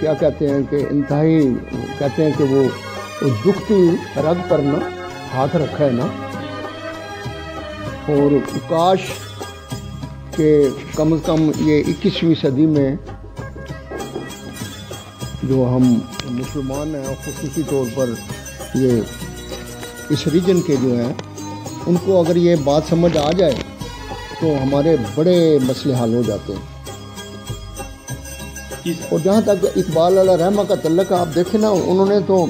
کیا کہتے ہیں کہ انتہائی کہتے ہیں کہ وہ دکھتی رگ پر نا ہاتھ رکھا ہے نا، اور کاش کہ کم از کم یہ 21ویں صدی میں جو ہم مسلمان ہیں، خصوصی طور پر یہ اس ریجن کے جو ہیں، ان کو اگر یہ بات سمجھ آ جائے تو ہمارے بڑے مسئلے حل ہو جاتے ہیں۔ اور جہاں تک اقبال علیہ رحمہ کا تعلق ہے، آپ دیکھیں نا، انہوں نے تو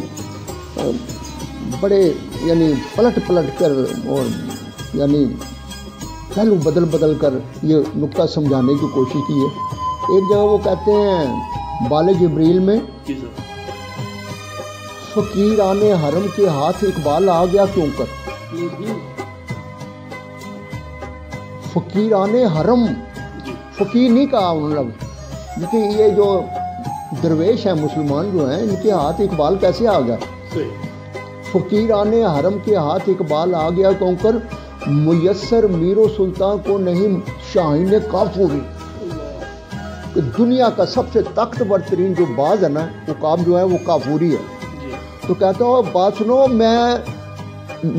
بڑے یعنی پلٹ کر اور یعنی پہلو بدل کر یہ نقطہ سمجھانے کی کوشش کی ہے۔ ایک جگہ وہ کہتے ہیں بال جبریل میں، فقیران حرم کے ہاتھ اقبال آ گیا کیوں کر، فقیران حرم، فقیر نہیں کہا انہوں نے، لیکن یہ جو درویش ہیں مسلمان جو ہیں، ان کے ہاتھ اقبال کیسے آ گیا، فقیران حرم کے ہاتھ اقبال آ گیا کیوں کر، میسر میر و سلطان کو نہیں شاہین کافوری، کہ دنیا کا سب سے طاقتور ترین جو باز ہے نا، عقاب جو ہے وہ کافوری ہے۔ تو کہتا ہوں بات سنو،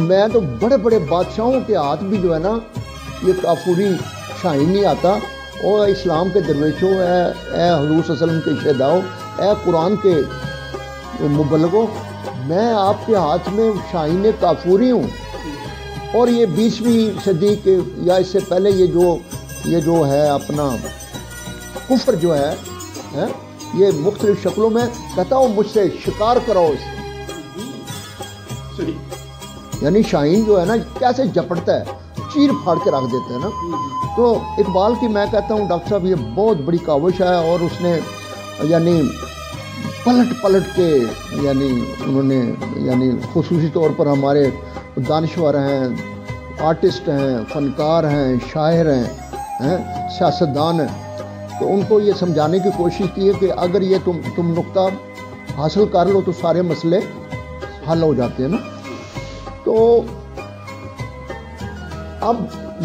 میں تو بڑے بڑے بادشاہوں کے ہاتھ بھی جو ہے نا یہ کافوری شاہین نہیں آتا۔ اور اسلام کے درویشوں، اے حضور صلی اللہ علیہ وسلم کے شہداؤں، اے قرآن کے مبلغوں، میں آپ کے ہاتھ میں شاہین کافوری ہوں۔ اور یہ 20ویں صدی کے یا اس سے پہلے یہ جو ہے اپنا کفر جو ہے یہ مختلف شکلوں میں، کہتا ہوں مجھ سے شکار کراؤ اس، یعنی شاہین جو ہے نا کیسے جپٹتا ہے، چیر پھاڑ کے رکھ دیتے ہیں نا۔ تو اقبال کی میں کہتا ہوں ڈاکٹر صاحب یہ بہت بڑی کاوش ہے، اور اس نے یعنی پلٹ کے یعنی انہوں نے یعنی خصوصی طور پر ہمارے دانشور ہیں، آرٹسٹ ہیں، فنکار ہیں، شاعر ہیں، سیاستدان ہیں، تو ان کو یہ سمجھانے کی کوشش کی ہے کہ اگر یہ تم نقطہ حاصل کر لو تو سارے مسئلے حل ہو جاتے ہیں نا۔ تو اب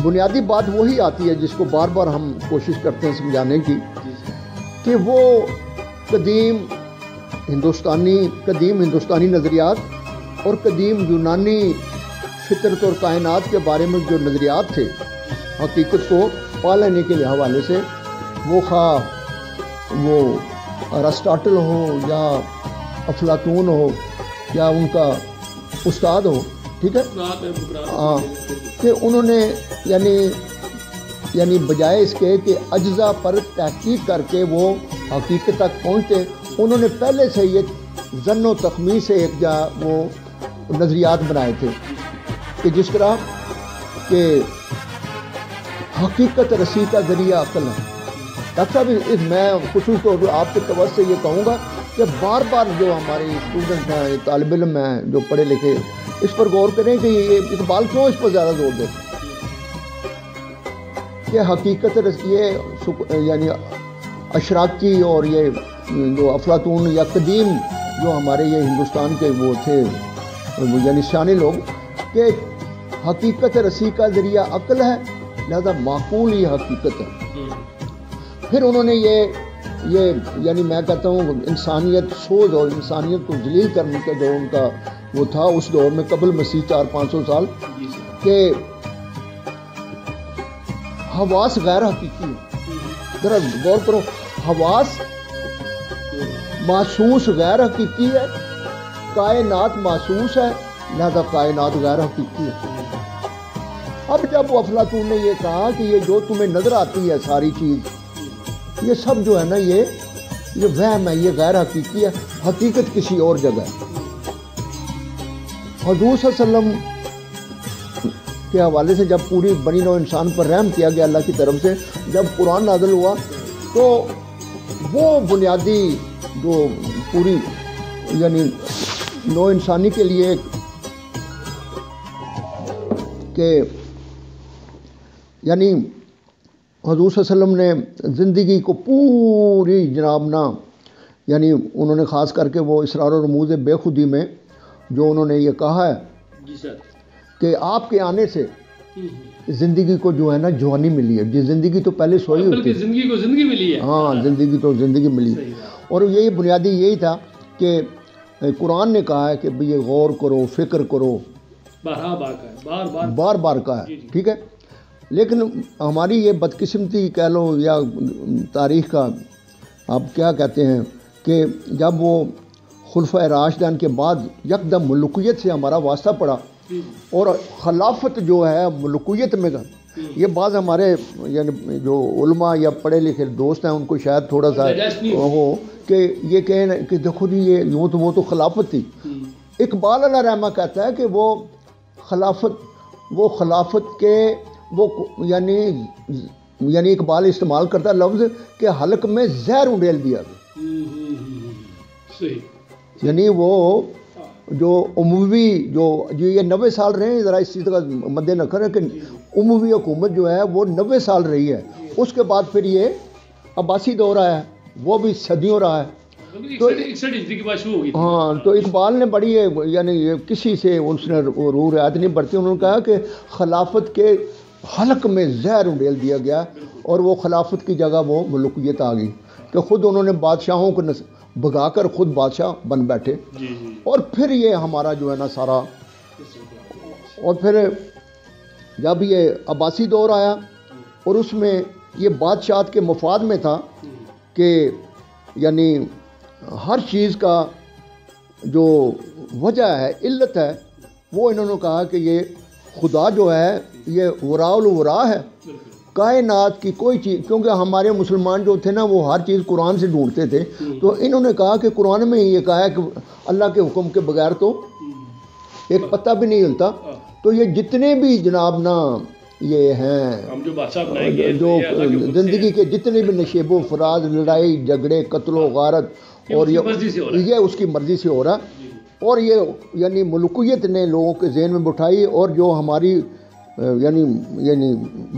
بنیادی بات وہی آتی ہے جس کو بار بار ہم کوشش کرتے ہیں سمجھانے کی، کہ وہ قدیم ہندوستانی نظریات اور قدیم یونانی فطرت اور کائنات کے بارے میں جو نظریات تھے، حقیقت کو پا لینے کے حوالے سے، وہ خواہ وہ ارسطاٹل ہو یا افلاطون ہو یا ان کا استاد ہو، ٹھیک ہے، ہاں، کہ انہوں نے یعنی بجائے اس کے کہ اجزاء پر تحقیق کر کے وہ حقیقت تک پہنچتے، انہوں نے پہلے سے یہ ظن و تخمین سے ایک جا وہ نظریات بنائے تھے، کہ جس طرح کہ حقیقت رسی کا ذریعہ عقل ہے۔ ڈاکٹر صاحب میں خصوص طور پر آپ کے توجہ سے یہ کہوں گا کہ بار بار جو ہمارے اسٹوڈنٹ ہیں، طالب علم ہیں جو پڑھے لکھے، اس پر غور کریں کہ یہ اقبال کیوں اس پر زیادہ زور دیتے کہ حقیقت یہ یعنی اشراقی اور یہ جو افلاطون یا قدیم جو ہمارے یہ ہندوستان کے وہ تھے یعنی سیانے لوگ، کہ حقیقت رسی کا ذریعہ عقل ہے، لہذا معقول ہی حقیقت ہے۔ پھر انہوں نے یہ یعنی میں کہتا ہوں انسانیت سوز اور انسانیت کو ذلیل کرنے کا جو ان کا وہ تھا اس دور میں قبل مسیح 400-500 سال، کہ حواس غیر حقیقی ہے۔ ذرا غور کرو، حواس محسوس غیر حقیقی ہے، کائنات محسوس ہے، لہذا کائنات غیر حقیقی ہے۔ اب جب افلاطون نے یہ کہا کہ یہ جو تمہیں نظر آتی ہے ساری چیز، یہ سب جو ہے نا یہ وہم ہے، یہ غیر حقیقی ہے، حقیقت کسی اور جگہ ہے۔ حضور صلی اللہ علیہ وسلم کے حوالے سے جب پوری بنی نوع انسان پر رحم کیا گیا اللہ کی طرف سے، جب قرآن نازل ہوا تو وہ بنیادی جو پوری یعنی نوع انسانی کے لیے کہ یعنی حضور صلی اللہ علیہ وسلم نے زندگی کو پوری جناب نا یعنی انہوں نے خاص کر کے وہ اسرار و رموز بے خودی میں جو انہوں نے یہ کہا ہے کہ آپ کے آنے سے زندگی کو جو ہے نا جوانی ملی ہے، جی زندگی تو پہلے سوئی ہوتی ہے، زندگی کو زندگی ملی ہے، ہاں زندگی تو زندگی ملی، اور یہی بنیادی یہی تھا کہ قرآن نے کہا ہے کہ یہ غور کرو، فکر کرو، بار بار کہا ہے، ٹھیک ہے. لیکن ہماری یہ بدقسمتی کہہ لو یا تاریخ کا آپ کیا کہتے ہیں کہ جب وہ خلفۂ راشدین کے بعد یکدم ملوکیت سے ہمارا واسطہ پڑا اور خلافت جو ہے ملوکیت میں، یہ بعض ہمارے یعنی جو علماء یا پڑھے لکھے دوست ہیں ان کو شاید تھوڑا سا ہو کہ یہ کہیں کہ دیکھو جی یہ یوں تو وہ تو خلافت تھی. اقبال علیہ رحمہ کہتا ہے کہ وہ خلافت کے وہ یعنی اقبال استعمال کرتا لفظ کہ حلق میں زہر انڈیل دیا گیا. یعنی وہ جو اموی جو یہ 90 سال رہے ہیں، ذرا اس چیز کا مد نظر ہے کہ اموی حکومت جو ہے وہ 90 سال رہی ہے. اس کے بعد پھر یہ عباسی دور آیا ہے، وہ بھی صدیوں رہا ہے. تو ہاں، تو اقبال نے بڑی یعنی کسی سے اس نے روح رعایت نہیں برتی. انہوں نے کہا کہ خلافت کے حلق میں زہر انڈیل دیا گیا اور وہ خلافت کی جگہ وہ ملوکیت آ گئی کہ خود انہوں نے بادشاہوں کو بھگا کر خود بادشاہ بن بیٹھے. اور پھر یہ ہمارا جو ہے نا سارا، اور پھر جب یہ عباسی دور آیا اور اس میں یہ بادشاہت کے مفاد میں تھا کہ یعنی ہر چیز کا جو وجہ ہے، علت ہے، وہ انہوں نے کہا کہ یہ خدا جو ہے یہ وراء الورا ہے، کائنات کی کوئی چیز، کیونکہ ہمارے مسلمان جو تھے نا وہ ہر چیز قرآن سے ڈھونڈتے تھے. تو انہوں نے کہا کہ قرآن میں یہ کہا ہے کہ اللہ کے حکم کے بغیر تو ایک پتہ بھی نہیں ہلتا. تو یہ جتنے بھی جناب نا یہ ہیں جو زندگی کے جتنے بھی نشیب و فراز، لڑائی جھگڑے، قتل و غارت، اور یہ اس کی مرضی سے ہو رہا. اور یہ یعنی ملوکیت نے لوگوں کے ذہن میں بٹھائی، اور جو ہماری یعنی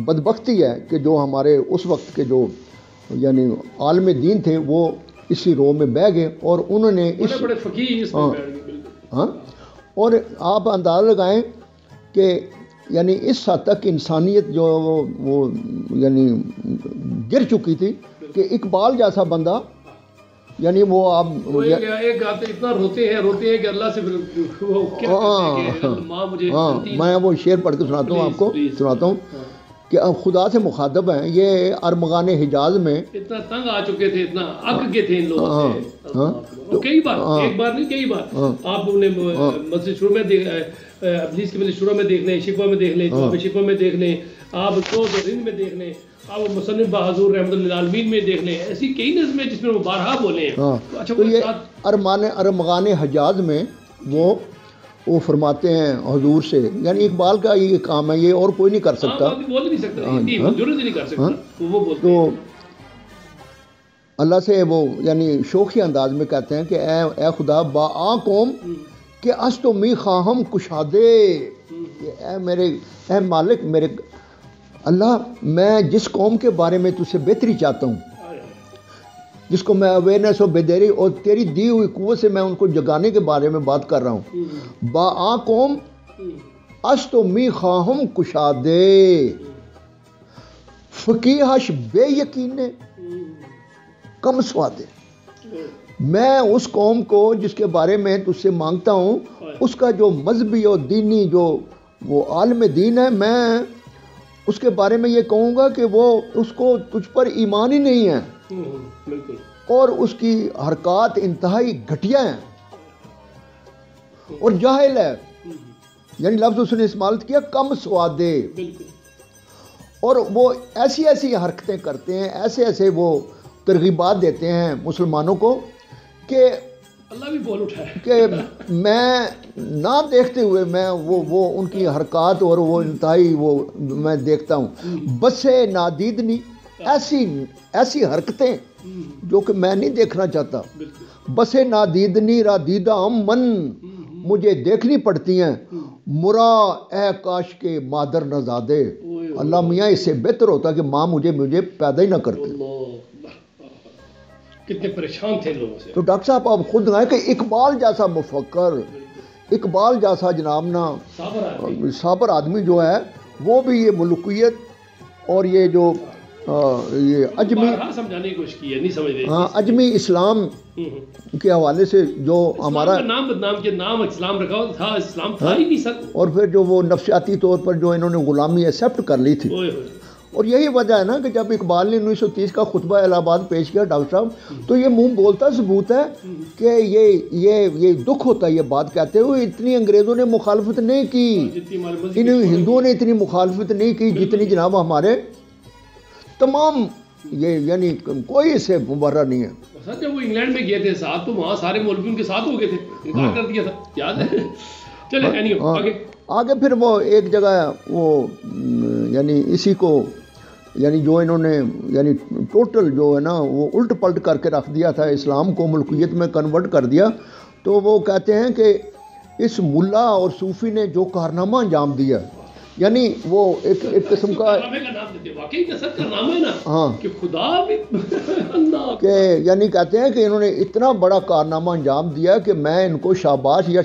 بدبختی ہے کہ جو ہمارے اس وقت کے جو یعنی عالم دین تھے وہ اسی رو میں بہہ گئے اور انہوں نے ہاں. اور آپ اندازہ لگائیں کہ یعنی اس حد تک انسانیت جو وہ یعنی گر چکی تھی کہ اقبال جیسا بندہ یعنی وہ آپ اتنا روتے ہیں کہ اللہ سے میں وہ شعر پڑھ کے سناتا ہوں آپ کو، سناتا ہوں کہ اب خدا سے مخاطب ہیں. یہ ارمغان حجاز میں اتنا تنگ آ چکے تھے، اتنا اک گئے تھے ان لوگوں سے کئی بار، ایک بار نہیں کئی بار. آپ نے مسجد شروع میں ابلیس کے مسجد شروع میں دیکھ لیں، شکوہ میں دیکھ لیں، جواب شکوہ میں دیکھ لیں، آپ رند میں دیکھ لیں، آپ مصنف بہادر رحمۃ اللہ عالمین میں دیکھ لیں. ایسی کئی نظمیں جس میں وہ بارہا بولے ہیں. تو یہ ارمغان حجاز میں وہ فرماتے ہیں حضور سے، یعنی اقبال کا یہ کام ہے، یہ اور کوئی نہیں کر سکتا، بول نہیں سکتا، ضرورت نہیں کر سکتا. تو اللہ سے وہ یعنی شوخی انداز میں کہتے ہیں کہ اے خدا با آ قوم کہ اس تو می خواہم کشادے، اے مالک میرے اللہ، میں جس قوم کے بارے میں تجھ سے بہتری چاہتا ہوں، جس کو میں اویئرنیس اور بیداری اور تیری دی ہوئی قوت سے میں ان کو جگانے کے بارے میں بات کر رہا ہوں. با آ قوم اس تو می خواہم کشادے، فقیہش بے یقینے کم سوادے. میں اس قوم کو جس کے بارے میں تجھ سے مانگتا ہوں، اس کا جو مذہبی اور دینی جو وہ عالم دین ہے، میں اس کے بارے میں یہ کہوں گا کہ وہ اس کو تجھ پر ایمان ہی نہیں ہے، اور اس کی حرکات انتہائی گھٹیا ہیں اور جاہل ہے. یعنی لفظ اس نے استعمال کیا کم سوادے. اور وہ ایسی ایسی حرکتیں کرتے ہیں، ایسے ایسے وہ ترغیبات دیتے ہیں مسلمانوں کو کہ اللہ بھی بول اٹھا ہے کہ میں نہ دیکھتے ہوئے میں وہ ان کی حرکات اور وہ انتہائی وہ میں دیکھتا ہوں. بسے نادیدنی، ایسی حرکتیں جو کہ میں نہیں دیکھنا چاہتا. بسے نادیدنی را دیدہ من، مجھے دیکھنی پڑتی ہیں. مرا اے کاش کے مادر نزادے، اللہ میاں اس سے بہتر ہوتا کہ ماں مجھے پیدا ہی نہ کرتے. کتنے پریشان تھے لوگوں سے. تو ڈاکٹر صاحب آپ خود گئے کہ اقبال جیسا مفکر، اقبال جیسا جناب نا صابر آدمی جو ہے، وہ بھی یہ ملوکیت اور یہ جو یہ اجمی سمجھانے کی کوشش کی ہے، نہیں سمجھ رہے. ہاں اجمی اسلام کے حوالے سے جو ہمارا نام بدنام کیا، نام اسلام رکھا تھا، اسلام تھا ہی نہیں سر. اور پھر جو وہ نفسیاتی طور پر جو انہوں نے غلامی ایکسیپٹ کر لی تھی. اور یہی وجہ ہے نا کہ جب اقبال نے 1930 کا خطبہ الہ آباد پیش کیا ڈاکٹر صاحب، تو یہ منہ بولتا ثبوت ہے کہ یہ دکھ ہوتا ہے یہ بات کہتے ہوئے، اتنی انگریزوں نے مخالفت نہیں کی، ان ہندوؤں نے اتنی مخالفت نہیں کی جتنی جناب ہمارے تمام، یہ یعنی کوئی اس سے مبرر نہیں ہے. سر جب وہ انگلینڈ میں گئے تھے ساتھ، تو وہاں سارے مولوی ان کے ساتھ ہو گئے تھے، انکار کر دیا تھا، یاد ہے. چلے آگے پھر وہ ایک جگہ وہ یعنی اسی کو یعنی جو انہوں نے یعنی ٹوٹل جو ہے نا وہ الٹ پلٹ کر کے رکھ دیا تھا، اسلام کو ملکیت میں کنورٹ کر دیا. تو وہ کہتے ہیں کہ اس ملا اور صوفی نے جو کارنامہ انجام دیا، یعنی وہ ایک قسم کا ہاں کہ یعنی کہتے ہیں کہ انہوں نے اتنا بڑا کارنامہ انجام دیا کہ میں ان کو شاباش یا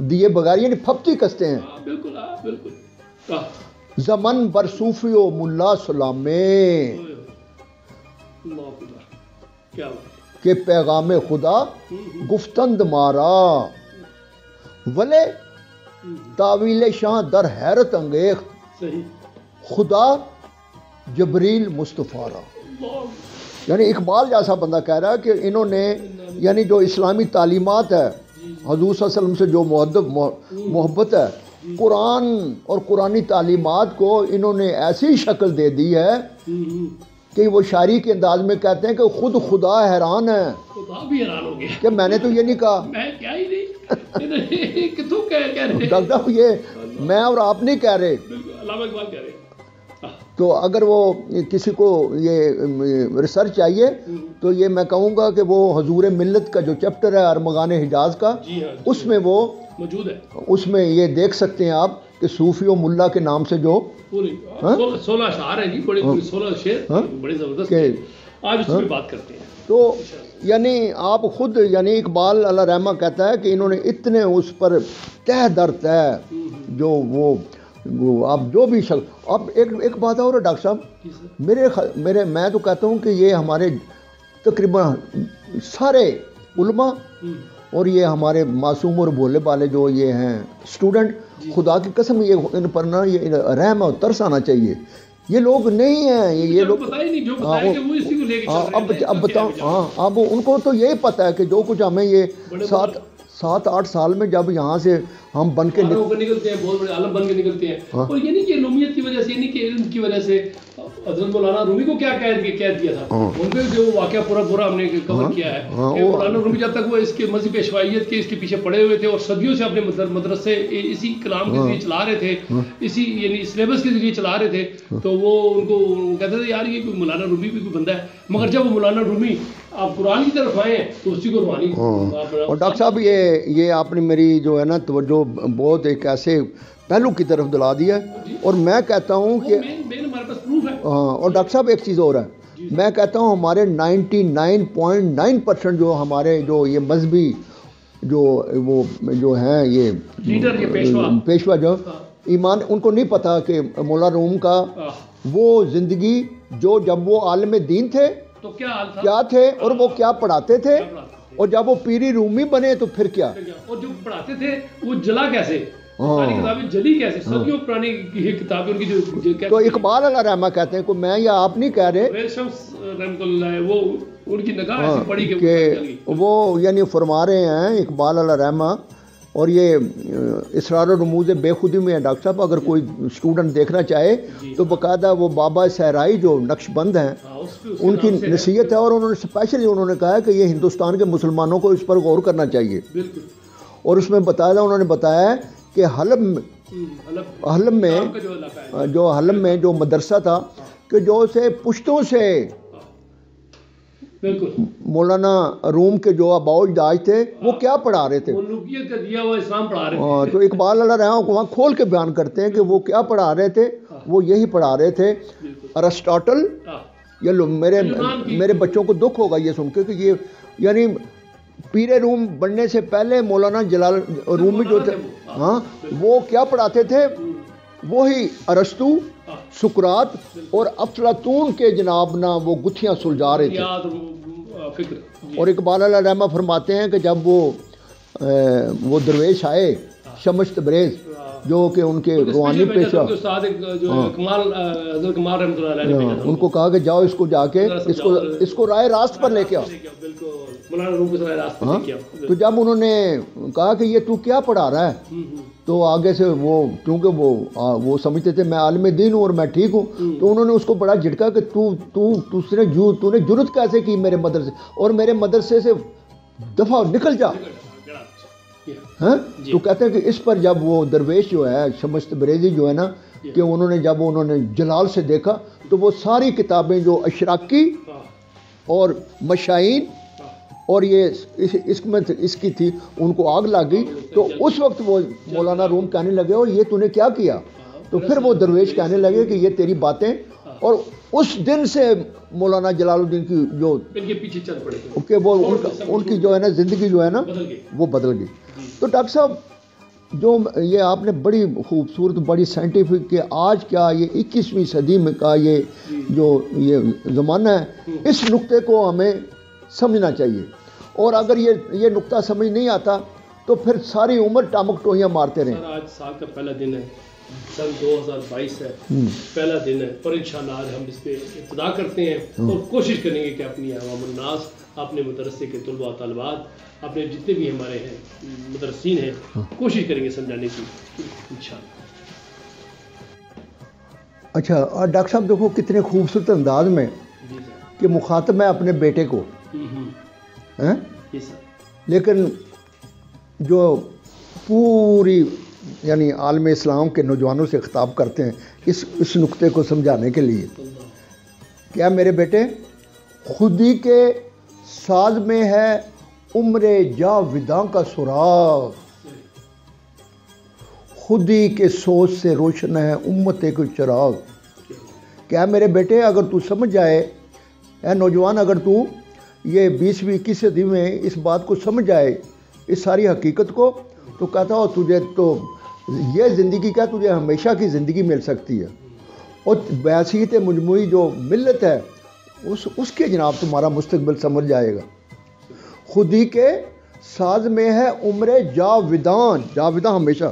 دیے بغیر یعنی پھپتی کستے ہیں. بالکل. زمن بر صوفی و ملا سلامے کہ پیغام خدا گفتند مارا، ولے تاویل شاہ در حیرت انگیخت خدا جبریل مصطفیٰ را. یعنی اقبال جیسا بندہ کہہ رہا ہے کہ انہوں نے یعنی جو اسلامی تعلیمات ہے، حضور صلی اللہ علیہ وسلم سے جو محبت ہے، قرآن اور قرآنی تعلیمات کو انہوں نے ایسی شکل دے دی ہے کہ وہ شاعری کے انداز میں کہتے ہیں کہ خود خدا حیران ہے. خدا بھی حیران ہو گیا کہ میں نے تو یہ نہیں کہا، میں کیا ہی نہیں ڈاکٹر صاحب یہ میں اور آپ نہیں کہہ رہے. علامہ اقبال کہہ رہے. تو اگر وہ کسی کو یہ ریسرچ چاہیے تو یہ میں کہوں گا کہ وہ حضور ملت کا جو چیپٹر ہے ارمغان حجاز کا، اس میں وہ موجود ہے، اس میں یہ دیکھ سکتے ہیں آپ کہ صوفی و ملا کے نام سے جو 16 اشعار ہیں جی، بڑے 16 شعر بڑے زبردست، آج اس پہ بات کرتے ہیں. تو یعنی آپ خود یعنی اقبال اللہ رحمہ کہتا ہے کہ انہوں نے اتنے اس پر تہ در تہ جو وہ آپ جو بھی شخص. اب ایک بات اور ہے ڈاکٹر صاحب، میرے میں تو کہتا ہوں کہ یہ ہمارے تقریباً سارے علماء اور یہ ہمارے معصوم اور بھولے والے جو یہ ہیں اسٹوڈنٹ، خدا کی قسم یہ ان پر نا یہ رحم اور ترس آنا چاہیے. یہ لوگ نہیں ہیں، یہ لوگ اب بتاؤ. ہاں اب ان کو تو یہی پتہ ہے کہ جو کچھ ہمیں یہ 7-8 سال میں جب یہاں سے ہم بن کے نکلتے ہیں، بہت بڑے عالم بن کے نکلتے ہیں. اور یہ نہیں کہ علومیت کی وجہ سے، یہ نہیں کہ علم کی وجہ سے. حضرت مولانا رومی کو کیا کہہ دیا تھا، ان پہ جو واقعہ پورا ہم نے کور کیا ہے کہ مولانا رومی جب تک وہ اس کے مذہبی پیشوائیت کے اس کے پیچھے پڑے ہوئے تھے اور صدیوں سے اپنے مدرسے اسی کلام کے ذریعے چلا رہے تھے، اسی یعنی سلیبس کے ذریعے چلا رہے تھے، تو وہ ان کو کہتے تھے یار یہ کوئی مولانا رومی بھی کوئی بندہ ہے. مگر جب وہ مولانا رومی آپ قرآن کی طرف آئے ہیں تو اسی کو روحانی. اور ڈاکٹر صاحب یہ آپ نے میری جو ہے نا توجہ بہت ایک ایسے پہلو کی طرف دلا دیا ہے. اور میں کہتا ہوں کہ ہاں، اور ڈاکٹر صاحب ایک چیز اور ہے، میں کہتا ہوں ہمارے 99.9% جو ہمارے جو یہ مذہبی جو وہ جو ہیں یہ پیشوا جو ایمان، ان کو نہیں پتا کہ مولا روم کا وہ زندگی جو جب وہ عالم دین تھے تو کیا تھے اور وہ کیا پڑھاتے تھے، اور جب وہ پیری رومی بنے تو پھر کیا، اور جو پڑھاتے تھے وہ جلا کیسے، ساری کتابیں جلی کیسے، صدیوں پرانی یہ کتابیں ان کی جو تو اقبال علیہ رحمہ کہتے ہیں کہ میں یا آپ نہیں کہہ رہے، رحمۃ اللہ وہ ان کی نگاہ ایسی پڑی کہ وہ یعنی فرما رہے ہیں اقبال علیہ رحمہ. اور یہ اسرار و رموز بے خودی میں ہے ڈاکٹر صاحب، اگر کوئی اسٹوڈنٹ دیکھنا چاہے تو باقاعدہ وہ بابا صحرائی جو نقش بند ہیں ان کی نصیحت ہے، اور انہوں نے اسپیشلی انہوں نے کہا ہے کہ یہ ہندوستان کے مسلمانوں کو اس پر غور کرنا چاہیے. اور اس میں بتایا انہوں نے بتایا ہے کہ حلب میں جو مدرسہ تھا کہ جو سے پشتوں سے مولانا روم کے جو اباؤ جاج تھے وہ کیا پڑھا رہے تھے، تو اقبال اللہ رحمہ کو وہاں کھول کے بیان کرتے ہیں کہ وہ کیا پڑھا رہے تھے. وہ یہی پڑھا رہے تھے ارسطاٹل. میرے بچوں کو دکھ ہوگا یہ سن کے کہ یہ یعنی پیر روم بننے سے پہلے مولانا جلال رومی جو تھے، ہاں وہ کیا پڑھاتے تھے، وہی ارسطو سکرات اور افلاطون کے جناب نا وہ گتھیاں سلجھا رہے تھے. فکر. اور اقبال علیہ رحمہ فرماتے ہیں کہ جب وہ درویش آئے شمس تبریز جو کہ ان کے روحانی پیشہ، ان کو کہا کہ جاؤ اس کو جا کے اس کو رائے راست پر لے کے آؤ. تو جب انہوں نے کہا کہ یہ تو کیا پڑھا رہا ہے، تو آگے سے وہ کیونکہ وہ سمجھتے تھے میں عالم دین ہوں اور میں ٹھیک ہوں، تو انہوں نے اس کو بڑا جھٹکا کہ تو نے جرت کیسے کی میرے مدرسے اور میرے مدرسے سے دفعہ نکل جا. ہاں تو کہتے ہیں کہ اس پر جب وہ درویش جو ہے شمس تبریزی جو ہے نا کہ انہوں نے جلال سے دیکھا تو وہ ساری کتابیں جو اشراقی اور مشائین اور یہ اس کی تھی ان کو آگ لگ گئی. تو اس وقت وہ مولانا روم کہنے لگے اور یہ تو نے کیا کیا، تو پھر وہ درویش کہنے لگے کہ یہ تیری باتیں. اور اس دن سے مولانا جلال الدین کی جو ان کے پیچھے چل پڑے کہ وہ ان کی جو ہے نا زندگی جو ہے نا وہ بدل گئی. تو ڈاکٹر صاحب جو یہ آپ نے بڑی خوبصورت بڑی سائنٹیفک کہ آج کیا یہ 21ویں صدی میں کا یہ جو یہ زمانہ ہے اس نقطے کو ہمیں سمجھنا چاہیے. اور اگر یہ نقطہ سمجھ نہیں آتا تو پھر ساری عمر ٹامک ٹوہیاں مارتے رہیں. آج سال کا پہلا دن ہے، سن 2022 ہے، پہلا دن ہے، اور انشاءاللہ آج ہم اس پہ ابتدا کرتے ہیں اور کوشش کریں گے کہ اپنی عوام الناس، اپنے مدرسے کے طلباء و طالبات، اپنے جتنے بھی ہمارے ہیں مدرسین ہیں، کوشش کریں گے سمجھانے کی انشاءاللہ. اچھا اور ڈاکٹر صاحب دیکھو کتنے خوبصورت انداز میں کہ مخاطب ہے اپنے بیٹے کو، لیکن جو پوری یعنی عالم اسلام کے نوجوانوں سے خطاب کرتے ہیں اس نقطے کو سمجھانے کے لیے. کیا میرے بیٹے خودی کے ساز میں ہے عمر جاوداں کا سراغ، خودی کے سوچ سے روشن ہے امت کو چراغ. کیا میرے بیٹے اگر تو سمجھ جائے، اے نوجوان اگر تو یہ 20ویں 21 صدی میں اس بات کو سمجھ جائے اس ساری حقیقت کو، تو کہتا ہو تجھے تو یہ زندگی کیا تجھے ہمیشہ کی زندگی مل سکتی ہے. اور بحیثیت مجموعی جو ملت ہے اس کے جناب تمہارا مستقبل سمجھ جائے گا. خودی کے ساز میں ہے عمر جاوداں ہمیشہ،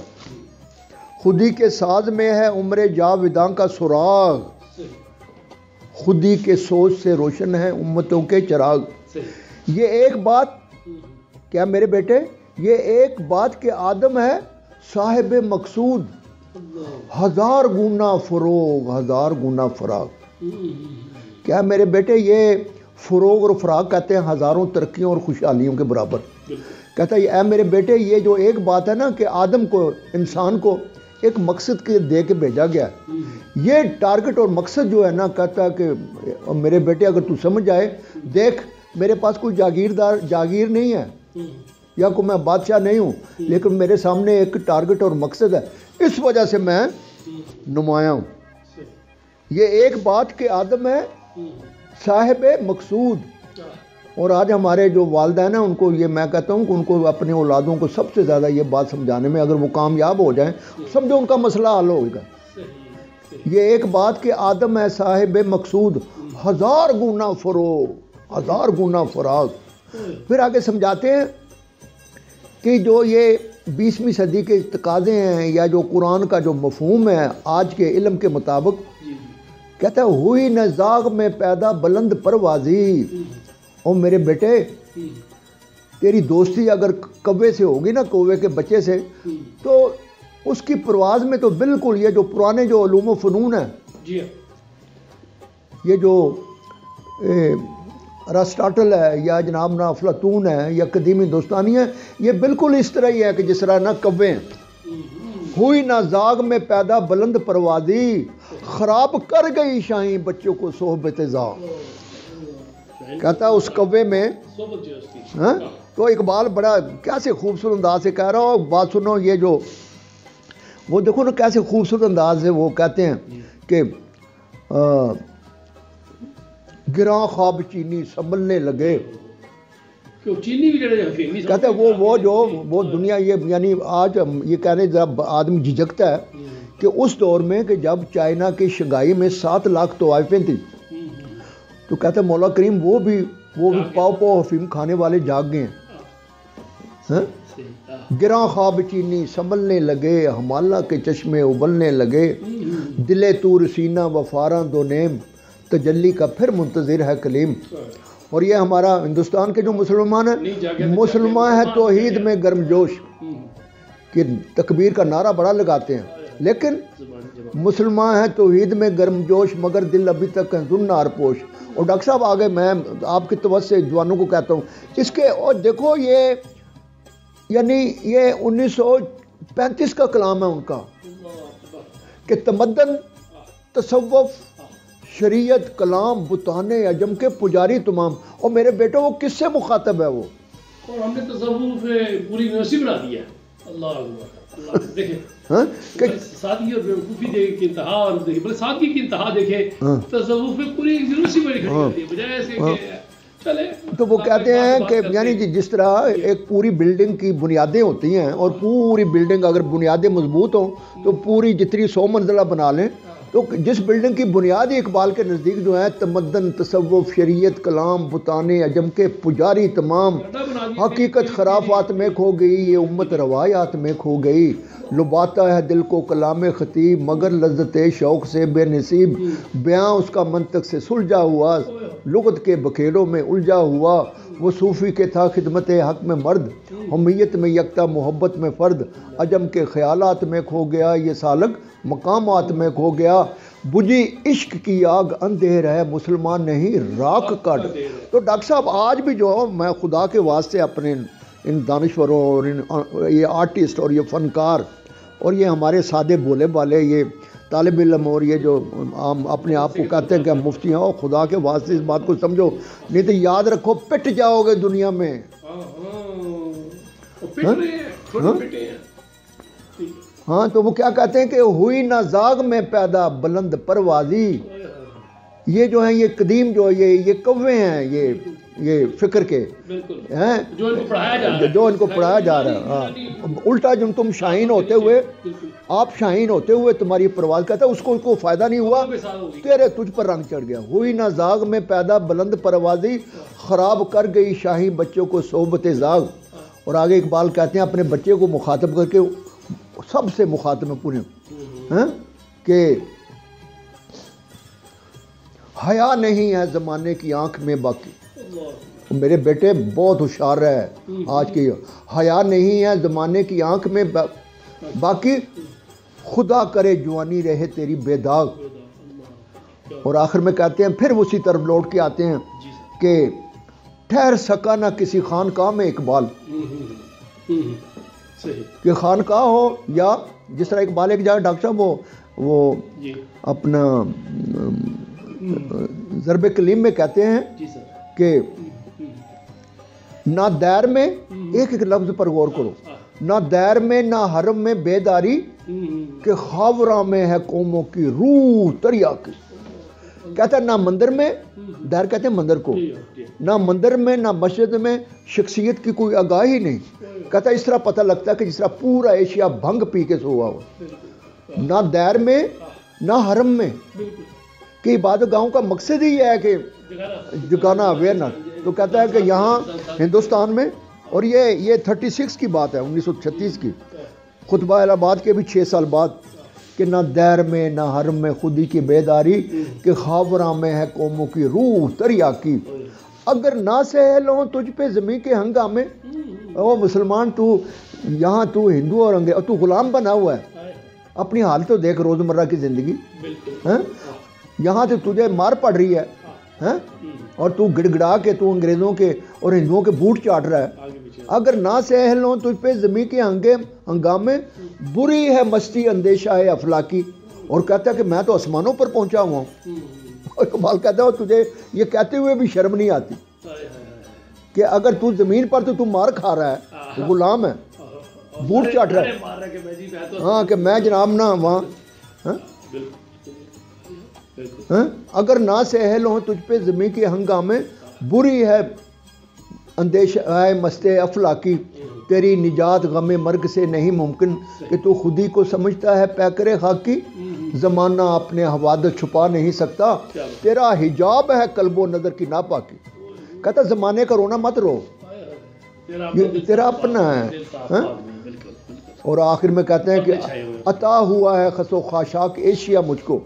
خودی کے ساز میں ہے عمر جاوداں کا سراغ، خودی کے سوچ سے روشن ہے امتوں کے چراغ. یہ ایک بات کیا میرے بیٹے یہ ایک بات کہ آدم ہے صاحب مقصود، ہزار گنا فروغ ہزار گنا فراغ. کیا میرے بیٹے یہ فروغ اور فراغ کہتے ہیں ہزاروں ترقیوں اور خوشحالیوں کے برابر. کہتا ہے اے میرے بیٹے یہ جو ایک بات ہے نا کہ آدم کو انسان کو ایک مقصد کے دے کے بھیجا گیا، یہ ٹارگٹ اور مقصد جو ہے نا کہتا ہے کہ میرے بیٹے اگر تو سمجھ جائے، دیکھ میرے پاس کوئی جاگیر نہیں ہے یا کوئی میں بادشاہ نہیں ہوں، لیکن میرے سامنے ایک ٹارگٹ اور مقصد ہے، اس وجہ سے میں نمایاں ہوں. یہ ایک بات کہ آدم ہے صاحب مقصود. اور آج ہمارے جو والدین ہیں ان کو یہ میں کہتا ہوں کہ ان کو اپنے اولادوں کو سب سے زیادہ یہ بات سمجھانے میں اگر وہ کامیاب ہو جائیں سمجھو ان کا مسئلہ حل ہوگا. یہ ایک بات کہ آدم ہے صاحب مقصود، ہزار گنا فروغ ہزار گنا فراغ. پھر آگے سمجھاتے ہیں کہ جو یہ 20ویں صدی کے تقاضے ہیں یا جو قرآن کا جو مفہوم ہے آج کے علم کے مطابق، کہتا ہے ہوئی نہ زاغ میں پیدا بلند پروازی. اور میرے بیٹے تیری دوستی اگر کوے سے ہوگی نا، کوے کے بچے سے، تو اس کی پرواز میں تو بالکل یہ جو پرانے جو علوم و فنون ہیں، یہ جو ارسطاٹل ہے یا جناب نا افلاطون ہے یا قدیم ہندوستانی ہے، یہ بالکل اس طرح ہی ہے کہ جس طرح نہ کوے ہیں. ہوئی نہ زاغ میں پیدا بلند پروازی، خراب کر گئی شاہیں بچوں کو صحبت زاغ. کہتا اس کوے میں تو اقبال بڑا کیسے خوبصورت انداز سے کہہ رہا ہو. بات سنو، یہ جو وہ دیکھو نا کیسے خوبصورت انداز سے وہ کہتے ہیں کہ گراں خواب چینی سنبھلنے لگے. کہتے ہیں وہ جو وہ دنیا یہ یعنی آج یہ کہنے جب آدمی جھجکتا ہے کہ اس دور میں کہ جب چائنا کی شنگھائی میں 7 لاکھ طوائفیں تھیں تو کہتے ہیں مولا کریم وہ بھی پاؤ پاؤ افیم کھانے والے جاگ گئے ہیں. گراں خواب چینی سنبھلنے لگے، ہمالہ کے چشمے ابلنے لگے، دل طور سینہ وفاراں دو نیم، تجلی کا پھر منتظر ہے کلیم. اور یہ ہمارا ہندوستان کے جو مسلمان ہیں، مسلمان ہے توحید میں گرم جوش، کہ تکبیر کا نعرہ بڑا لگاتے ہیں، لیکن مسلمان ہے توحید میں گرم جوش مگر دل ابھی تک ہے زنار پوش. اور ڈاکٹر صاحب آگے میں آپ کی توجہ سے جوانوں کو کہتا ہوں اس کے، اور دیکھو یہ یعنی یہ 1935 کا کلام ہے ان کا کہ تمدن تصوف شریعت کلام بتان عجم کے پجاری تمام. اور میرے بیٹے وہ کس سے مخاطب ہے وہ؟ اور ہم نے تصوف پوری یونیورسٹی بنا دی ہے. اللہ دیکھیں سادگی اور بیوقوفی کی انتہا، اور دیکھیں سادگی کی انتہا دیکھیں تصوف میں پوری یونیورسٹی بڑی کھڑی ہوتی ہے بجائے ایسے کہ چلے. تو وہ کہتے ہیں کہ یعنی جس طرح ایک پوری بلڈنگ کی بنیادیں ہوتی ہیں، اور پوری بلڈنگ اگر بنیادیں مضبوط ہوں تو پوری جتنی 100 منزلہ بنا لیں، تو جس بلڈنگ کی بنیاد اقبال کے نزدیک جو ہے تمدن تصوف شریعت کلام بتان عجم کے پجاری تمام، حقیقت خرافات میں کھو گئی یہ امت روایات میں کھو گئی، لباتا ہے دل کو کلام خطیب مگر لذت شوق سے بے نصیب، بیاں اس کا منطق سے سلجھا ہوا لغت کے بکھیروں میں الجھا ہوا، وہ صوفی کے تھا خدمت حق میں مرد، حمیت میں یکتا محبت میں فرد، عجم کے خیالات میں کھو گیا یہ سالک مقامات میں کھو گیا، بجھی عشق کی آگ اندھیر ہے مسلمان نہیں راک کٹ. تو ڈاکٹر صاحب آج بھی جو میں خدا کے واسطے اپنے ان دانشوروں اور یہ آرٹسٹ اور یہ فنکار اور یہ ہمارے سادے بولے والے یہ طالب علم اور یہ جو اپنے آپ کو کہتے ہیں کہ ہم مفتی ہیں، اور خدا کے واسطے اس بات کو سمجھو، نہیں تو یاد رکھو پٹ جاؤ گے دنیا میں. ہاں تو وہ کیا کہتے ہیں کہ ہوئی نہ زاغ میں پیدا بلند پروازی. یہ جو ہیں یہ قدیم جو یہ کوے ہیں یہ فکر کے ہیں جو ان کو پڑھایا جا رہا ہے. ہاں الٹا جب تم شاہین ہوتے ہوئے آپ شاہین ہوتے ہوئے تمہاری پرواز کہتا ہے اس کو فائدہ نہیں ہوا، تیرے تجھ پر رنگ چڑھ گیا. ہوئی نہ زاغ میں پیدا بلند پروازی خراب کر گئی شاہی بچوں کو صحبت زاغ. اور آگے اقبال کہتے ہیں اپنے بچے کو مخاطب کر کے سب سے مخاطب میں پورے کہ حیا نہیں ہے زمانے کی آنکھ میں باقی. میرے بیٹے بہت ہوشیار ہے آج کی، حیا نہیں ہے زمانے کی آنکھ میں باقی خدا کرے جوانی رہے تیری بے داغ. اور آخر میں کہتے ہیں پھر اسی طرف لوٹ کے آتے ہیں کہ ٹھہر سکا نہ کسی خانقاہ میں اقبال، کہ خانقاہ ہو یا جس طرح اقبال ایک جگہ ڈاکٹر صاحب وہ اپنا ضرب کلیم میں کہتے ہیں کہ نہ دیر میں ایک لفظ پر غور کرو، نہ دیر میں نہ حرم میں بیداری کہ خاوراں میں ہے قوموں کی روح تریا کی. کہتا ہے نہ مندر میں، دیر کہتے ہیں مندر کو، نہ مندر میں نہ مسجد میں شخصیت کی کوئی آگاہی نہیں. کہتا ہے اس طرح پتہ لگتا ہے کہ جس طرح پورا ایشیا بھنگ پی کے سو ہوا ہو. نہ دیر میں نہ حرم میں، کہ عبادت گاہوں کا مقصد ہی ہے کہ جگانا اویئرنس. تو کہتا ہے کہ یہاں ہندوستان میں، اور یہ 36 کی بات ہے 1936 کی، خطبہ الہ آباد کے بھی 6 سال بعد، کہ نہ دیر میں نہ حرم میں خودی کی بیداری کہ خاوراں میں ہے قوموں کی روح تریا کی. اگر نہ سہل ہوں تجھ پہ زمین کے ہنگامے، او مسلمان تو یہاں تو ہندو اور انگریز تو غلام بنا ہوا ہے. اپنی حالت تو دیکھ روزمرہ کی زندگی، یہاں تو تجھے مار پڑ رہی ہے اور تو گڑ گڑا کے تو انگریزوں کے اور ہندوؤں کے بوٹ چاٹ رہا ہے. اگر نہ سہل ہوں تجھ پہ زمین کے ہنگامے بری ہے مستی اندیشہ ہے افلاکی. اور کہتا ہے کہ میں تو آسمانوں پر پہنچا ہوا ہوں. اور اقبال کہتا ہے تجھے یہ کہتے ہوئے بھی شرم نہیں آتی کہ اگر تو زمین پر تو مار کھا رہا ہے، غلام ہے، بوٹ چاٹ رہا ہے، ہاں کہ میں جناب نہ وہاں. اگر نہ سہل ہوں تجھ پہ زمین کے ہنگامے بری ہے اندیشہ ہے مستے افلاکی. تیری نجات غم مرگ سے نہیں ممکن کہ تو خود ہی کو سمجھتا ہے پیکر خاکی زمانہ اپنے حوادث چھپا نہیں سکتا تیرا حجاب ہے قلب و نظر کی ناپاکی کہتا زمانے کا رونا مت رو یہ تیرا اپنا ہے اور آخر میں کہتے ہیں کہ عطا ہوا ہے خس و خاشاک ایشیا مجھ کو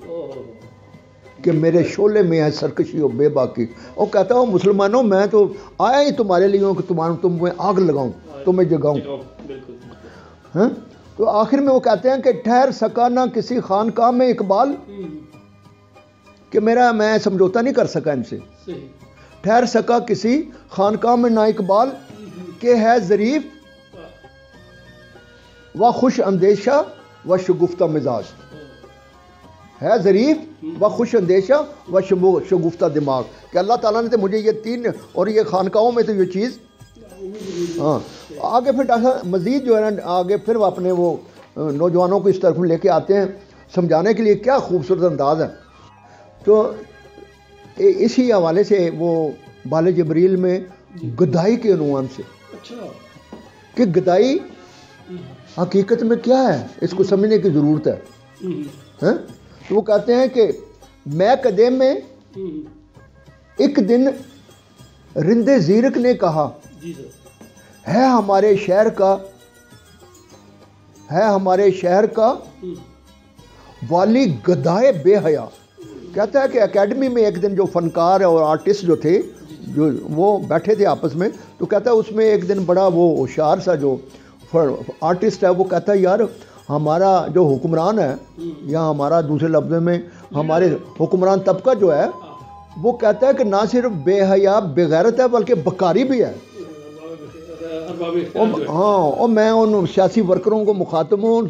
کہ میرے شعلے میں ہے سرکشی و بے باکی اور کہتا ہوں مسلمانوں میں تو آیا ہی تمہارے لیے ہوں کہ تم میں آگ لگاؤں تمہیں جگاؤں تو آخر میں وہ کہتے ہیں کہ ٹھہر سکا نہ کسی خانقاہ میں اقبال کہ میں سمجھوتا نہیں کر سکا ان سے ٹھہر سکا کسی خانقاہ میں نہ اقبال کہ ہے ظریف و خوش اندیشہ و شگفتہ مزاج ہے ظریف و خوش اندیشہ و شگفتہ دماغ کہ اللہ تعالیٰ نے تو مجھے یہ تین اور یہ خانقاہوں میں تو یہ چیز آگے پھر ڈاکٹر مزید جو ہے نا آگے پھر وہ اپنے وہ نوجوانوں کو اس طرف لے کے آتے ہیں سمجھانے کے لیے کیا خوبصورت انداز ہے تو اسی حوالے سے وہ بال جبریل میں گدائی کے عنوان سے کہ گدائی حقیقت میں کیا ہے اس کو سمجھنے کی ضرورت ہے تو وہ کہتے ہیں کہ میں قدیم میں ایک دن رندے زیرک نے کہا ہے ہمارے شہر کا والی گدائے بے حیا کہتا ہے کہ اکیڈمی میں ایک دن جو فنکار اور آرٹسٹ جو تھے جو وہ بیٹھے تھے آپس میں تو کہتا ہے اس میں ایک دن بڑا وہ ہوشیار سا جو آرٹسٹ ہے وہ کہتا ہے یار ہمارا جو حکمران ہے یا ہمارا دوسرے لفظ میں ہمارے حکمران طبقہ جو ہے وہ کہتا ہے کہ نہ صرف بے حیا بے غیرت ہے بلکہ بکاری بھی ہے اور میں ان سیاسی ورکروں کو مخاطب ہوں